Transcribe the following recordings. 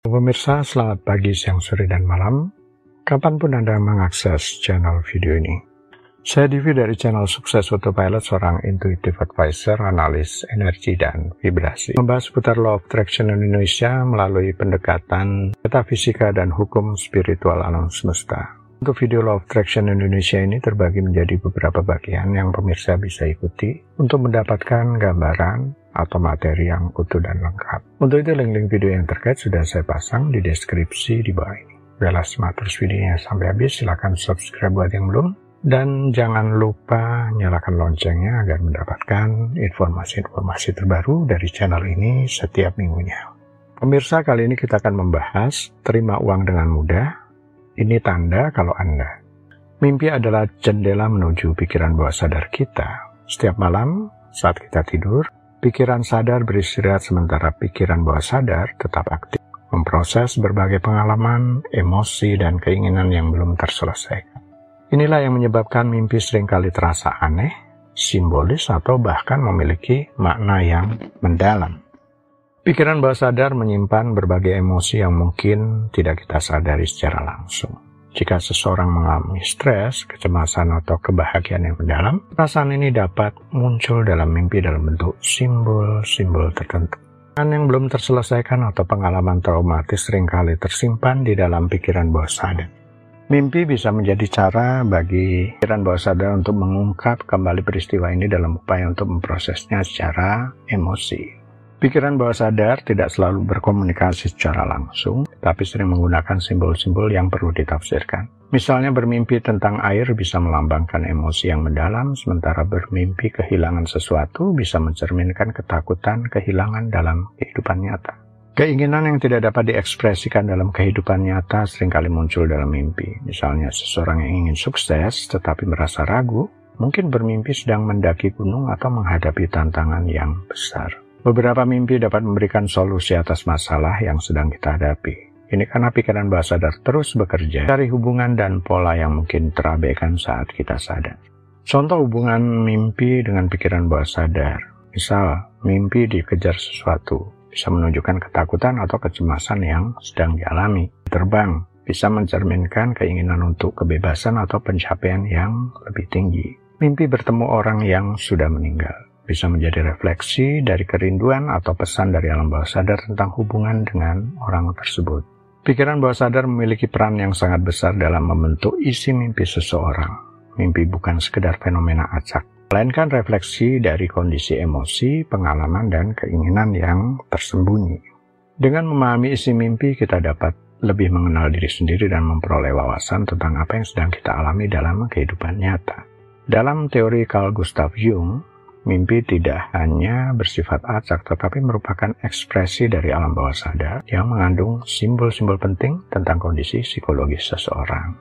Pemirsa, selamat pagi, siang, sore, dan malam. Kapanpun Anda mengakses channel video ini. Saya Divi dari channel Sukses Autopilot, seorang intuitive advisor, analis energi dan vibrasi. Membahas seputar Law of Attraction Indonesia melalui pendekatan metafisika dan hukum spiritual alam semesta. Untuk video Law of Attraction Indonesia ini terbagi menjadi beberapa bagian yang pemirsa bisa ikuti untuk mendapatkan gambaran atau materi yang utuh dan lengkap. Untuk itu link-link video yang terkait sudah saya pasang di deskripsi di bawah ini. Udahlah, simak terus videonya sampai habis, silahkan subscribe buat yang belum, dan jangan lupa nyalakan loncengnya agar mendapatkan informasi-informasi terbaru dari channel ini setiap minggunya. Pemirsa, kali ini kita akan membahas terima uang dengan mudah. Ini tanda kalau Anda. Mimpi adalah jendela menuju pikiran bawah sadar kita. Setiap malam saat kita tidur, pikiran sadar beristirahat sementara pikiran bawah sadar tetap aktif, memproses berbagai pengalaman, emosi, dan keinginan yang belum terselesaikan. Inilah yang menyebabkan mimpi seringkali terasa aneh, simbolis, atau bahkan memiliki makna yang mendalam. Pikiran bawah sadar menyimpan berbagai emosi yang mungkin tidak kita sadari secara langsung. Jika seseorang mengalami stres, kecemasan, atau kebahagiaan yang mendalam, perasaan ini dapat muncul dalam mimpi dalam bentuk simbol-simbol tertentu. Yang belum terselesaikan atau pengalaman traumatis seringkali tersimpan di dalam pikiran bawah sadar. Mimpi bisa menjadi cara bagi pikiran bawah sadar untuk mengungkap kembali peristiwa ini dalam upaya untuk memprosesnya secara emosi. Pikiran bawah sadar tidak selalu berkomunikasi secara langsung, tapi sering menggunakan simbol-simbol yang perlu ditafsirkan. Misalnya bermimpi tentang air bisa melambangkan emosi yang mendalam, sementara bermimpi kehilangan sesuatu bisa mencerminkan ketakutan kehilangan dalam kehidupan nyata. Keinginan yang tidak dapat diekspresikan dalam kehidupan nyata seringkali muncul dalam mimpi. Misalnya seseorang yang ingin sukses tetapi merasa ragu, mungkin bermimpi sedang mendaki gunung atau menghadapi tantangan yang besar. Beberapa mimpi dapat memberikan solusi atas masalah yang sedang kita hadapi. Ini karena pikiran bawah sadar terus bekerja cari hubungan dan pola yang mungkin terabaikan saat kita sadar. Contoh hubungan mimpi dengan pikiran bawah sadar. Misal, mimpi dikejar sesuatu bisa menunjukkan ketakutan atau kecemasan yang sedang dialami. Terbang bisa mencerminkan keinginan untuk kebebasan atau pencapaian yang lebih tinggi. Mimpi bertemu orang yang sudah meninggal bisa menjadi refleksi dari kerinduan atau pesan dari alam bawah sadar tentang hubungan dengan orang tersebut. Pikiran bawah sadar memiliki peran yang sangat besar dalam membentuk isi mimpi seseorang. Mimpi bukan sekedar fenomena acak, melainkan refleksi dari kondisi emosi, pengalaman, dan keinginan yang tersembunyi. Dengan memahami isi mimpi, kita dapat lebih mengenal diri sendiri dan memperoleh wawasan tentang apa yang sedang kita alami dalam kehidupan nyata. Dalam teori Carl Gustav Jung, mimpi tidak hanya bersifat acak, tetapi merupakan ekspresi dari alam bawah sadar yang mengandung simbol-simbol penting tentang kondisi psikologis seseorang.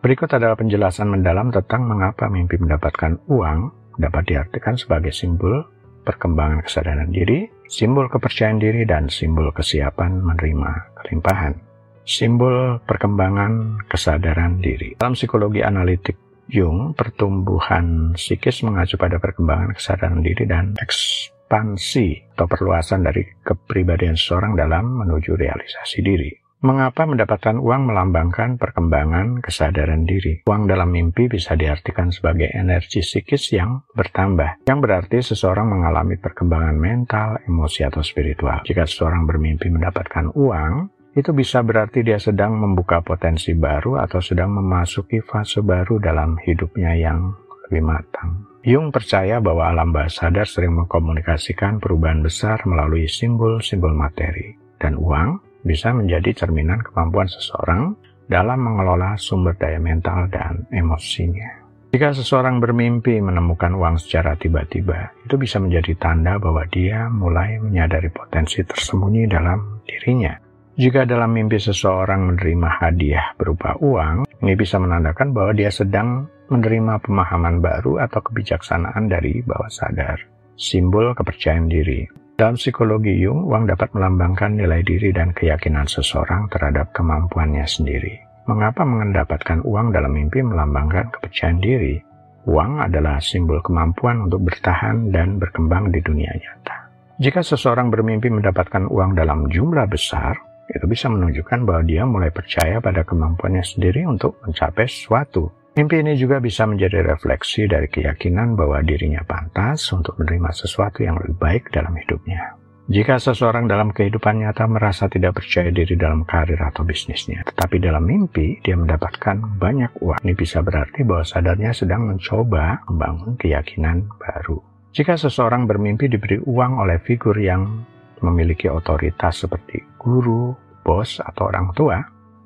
Berikut adalah penjelasan mendalam tentang mengapa mimpi mendapatkan uang dapat diartikan sebagai simbol perkembangan kesadaran diri, simbol kepercayaan diri, dan simbol kesiapan menerima kelimpahan. Simbol perkembangan kesadaran diri. Dalam psikologi analitik Jung, pertumbuhan psikis mengacu pada perkembangan kesadaran diri dan ekspansi atau perluasan dari kepribadian seseorang dalam menuju realisasi diri. Mengapa mendapatkan uang melambangkan perkembangan kesadaran diri? Uang dalam mimpi bisa diartikan sebagai energi psikis yang bertambah, yang berarti seseorang mengalami perkembangan mental, emosi, atau spiritual. Jika seseorang bermimpi mendapatkan uang, itu bisa berarti dia sedang membuka potensi baru atau sedang memasuki fase baru dalam hidupnya yang lebih matang. Jung percaya bahwa alam bawah sadar sering mengkomunikasikan perubahan besar melalui simbol-simbol materi, dan uang bisa menjadi cerminan kemampuan seseorang dalam mengelola sumber daya mental dan emosinya. Jika seseorang bermimpi menemukan uang secara tiba-tiba, itu bisa menjadi tanda bahwa dia mulai menyadari potensi tersembunyi dalam dirinya. Jika dalam mimpi seseorang menerima hadiah berupa uang, ini bisa menandakan bahwa dia sedang menerima pemahaman baru atau kebijaksanaan dari bawah sadar. Simbol kepercayaan diri. Dalam psikologi Jung, uang dapat melambangkan nilai diri dan keyakinan seseorang terhadap kemampuannya sendiri. Mengapa mendapatkan uang dalam mimpi melambangkan kepercayaan diri? Uang adalah simbol kemampuan untuk bertahan dan berkembang di dunia nyata. Jika seseorang bermimpi mendapatkan uang dalam jumlah besar, itu bisa menunjukkan bahwa dia mulai percaya pada kemampuannya sendiri untuk mencapai sesuatu. Mimpi ini juga bisa menjadi refleksi dari keyakinan bahwa dirinya pantas untuk menerima sesuatu yang lebih baik dalam hidupnya. Jika seseorang dalam kehidupan nyata merasa tidak percaya diri dalam karir atau bisnisnya, tetapi dalam mimpi dia mendapatkan banyak uang, ini bisa berarti bahwa sadarnya sedang mencoba membangun keyakinan baru. Jika seseorang bermimpi diberi uang oleh figur yang memiliki otoritas seperti guru, bos, atau orang tua,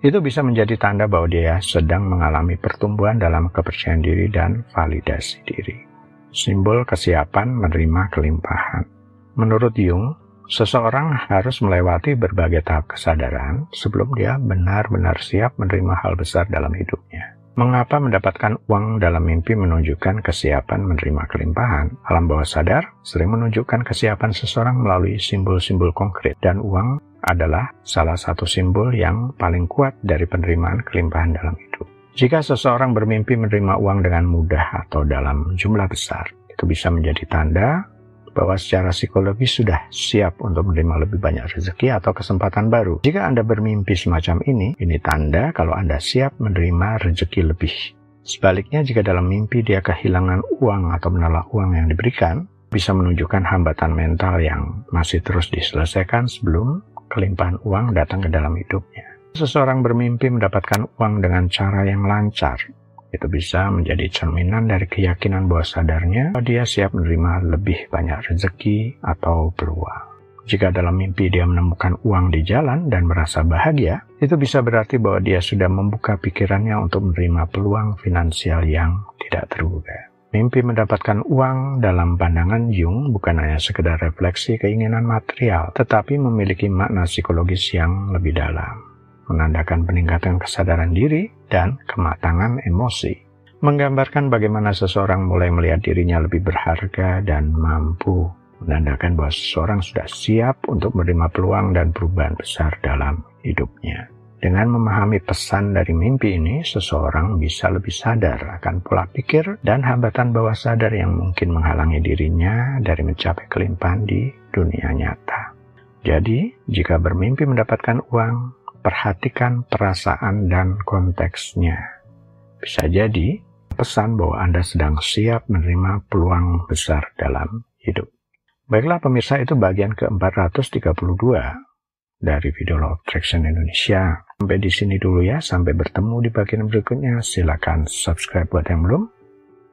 itu bisa menjadi tanda bahwa dia sedang mengalami pertumbuhan dalam kepercayaan diri dan validasi diri. Simbol kesiapan menerima kelimpahan. Menurut Jung, seseorang harus melewati berbagai tahap kesadaran sebelum dia benar-benar siap menerima hal besar dalam hidupnya. Mengapa mendapatkan uang dalam mimpi menunjukkan kesiapan menerima kelimpahan? Alam bawah sadar sering menunjukkan kesiapan seseorang melalui simbol-simbol konkret, dan uang adalah salah satu simbol yang paling kuat dari penerimaan kelimpahan dalam hidup. Jika seseorang bermimpi menerima uang dengan mudah atau dalam jumlah besar, itu bisa menjadi tanda bahwa secara psikologis sudah siap untuk menerima lebih banyak rezeki atau kesempatan baru. Jika Anda bermimpi semacam ini tanda kalau Anda siap menerima rezeki lebih. Sebaliknya, jika dalam mimpi dia kehilangan uang atau menolak uang yang diberikan, bisa menunjukkan hambatan mental yang masih terus diselesaikan sebelum kelimpahan uang datang ke dalam hidupnya. Seseorang bermimpi mendapatkan uang dengan cara yang lancar. Itu bisa menjadi cerminan dari keyakinan bawah sadarnya bahwa dia siap menerima lebih banyak rezeki atau peluang. Jika dalam mimpi dia menemukan uang di jalan dan merasa bahagia, itu bisa berarti bahwa dia sudah membuka pikirannya untuk menerima peluang finansial yang tidak terduga. Mimpi mendapatkan uang dalam pandangan Jung bukan hanya sekedar refleksi keinginan material, tetapi memiliki makna psikologis yang lebih dalam, menandakan peningkatan kesadaran diri dan kematangan emosi, menggambarkan bagaimana seseorang mulai melihat dirinya lebih berharga dan mampu, menandakan bahwa seseorang sudah siap untuk menerima peluang dan perubahan besar dalam hidupnya. Dengan memahami pesan dari mimpi ini, seseorang bisa lebih sadar akan pola pikir dan hambatan bawah sadar yang mungkin menghalangi dirinya dari mencapai kelimpahan di dunia nyata. Jadi, jika bermimpi mendapatkan uang, perhatikan perasaan dan konteksnya. Bisa jadi pesan bahwa Anda sedang siap menerima peluang besar dalam hidup. Baiklah pemirsa, itu bagian ke-432 dari video Law of Attraction Indonesia. Sampai di sini dulu ya, sampai bertemu di bagian berikutnya. Silakan subscribe buat yang belum.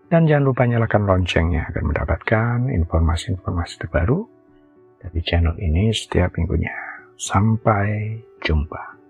Dan jangan lupa nyalakan loncengnya agar mendapatkan informasi-informasi terbaru dari channel ini setiap minggunya. Sampai jumpa.